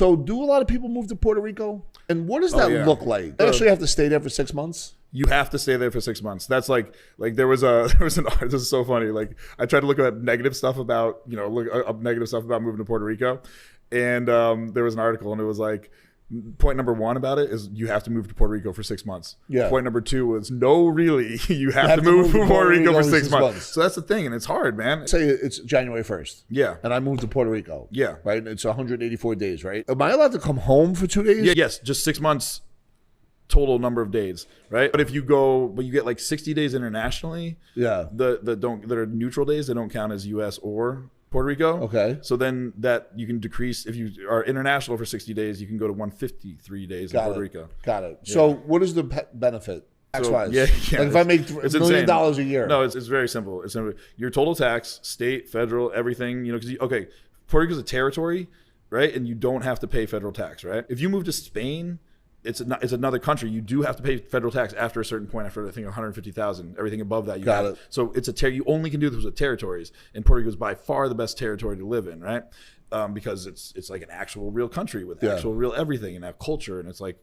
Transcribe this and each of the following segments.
So do a lot of people move to Puerto Rico? And what does that look like? They actually have to stay there for 6 months? You have to stay there for 6 months. That's like there was an this is so funny. Like I tried to look at negative stuff about, look up negative stuff about moving to Puerto Rico. And there was an article and it was like, point number 1 about it is you have to move to Puerto Rico for 6 months. Yeah. Point number 2 was no, really, you have to move to Puerto Rico for 6 months. So that's the thing, and it's hard, man. Say it's January 1st. Yeah. And I moved to Puerto Rico. Yeah. Right? And it's 184 days, right? Am I allowed to come home for 2 days? Yeah, yes, just 6 months total number of days, right? But if you get like 60 days internationally, that are neutral days, they don't count as US or Puerto Rico. Okay. So then that you can decrease, if you are international for 60 days, you can go to 153 days in Puerto Rico. Got it. Yeah. So what is the benefit tax-wise? Like if I make $1 million a year. No, it's very simple. It's simple. Your total tax, state, federal, everything, because Puerto Rico is a territory, right? And you don't have to pay federal tax, right? If you move to Spain, it's another country. You do have to pay federal tax after a certain point, after I think 150,000. Everything above that, you got it. So it's you only can do this with territories, and Puerto Rico is by far the best territory to live in, right? Because it's like an actual real country with actual real everything and have culture, and it's like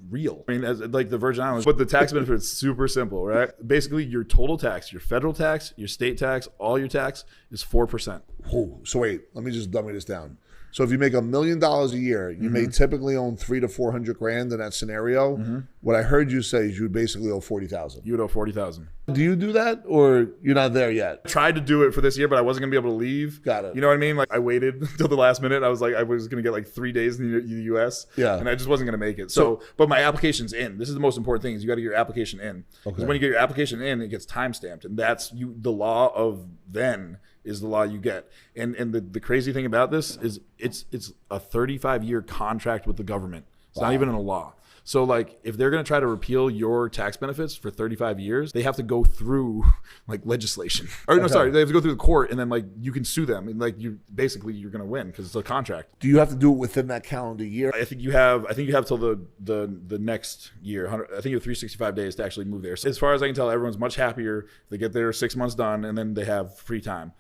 real. I mean, like the Virgin Islands, but the tax benefit is super simple, right? Basically, your total tax, your federal tax, your state tax, all your tax is 4%. Oh, so wait, let me just dummy this down. So if you make $1 million a year, you may typically own $300,000 to $400,000 in that scenario. What I heard you say is you would basically owe $40,000. You would owe $40,000. Do you do that, or you're not there yet? I tried to do it for this year, but I wasn't gonna be able to leave. Got it. You know what I mean? Like I waited until the last minute. I was gonna get like 3 days in the U.S. Yeah. And I just wasn't gonna make it. So, but my application's in. This is the most important thing: is you got to get your application in. Because when you get your application in, it gets time stamped, and that's the law of then is the law you get. And the crazy thing about this is it's a 35-year contract with the government. It's not even in a law. So like if they're going to try to repeal your tax benefits for 35 years, they have to go through like legislation. Or no, sorry, they have to go through the court, and then like you can sue them, and like you're going to win because it's a contract. Do you have to do it within that calendar year? I think you have till the next year. I think you have 365 days to actually move there. So as far as I can tell, everyone's much happier if they get their 6 months done and then they have free time.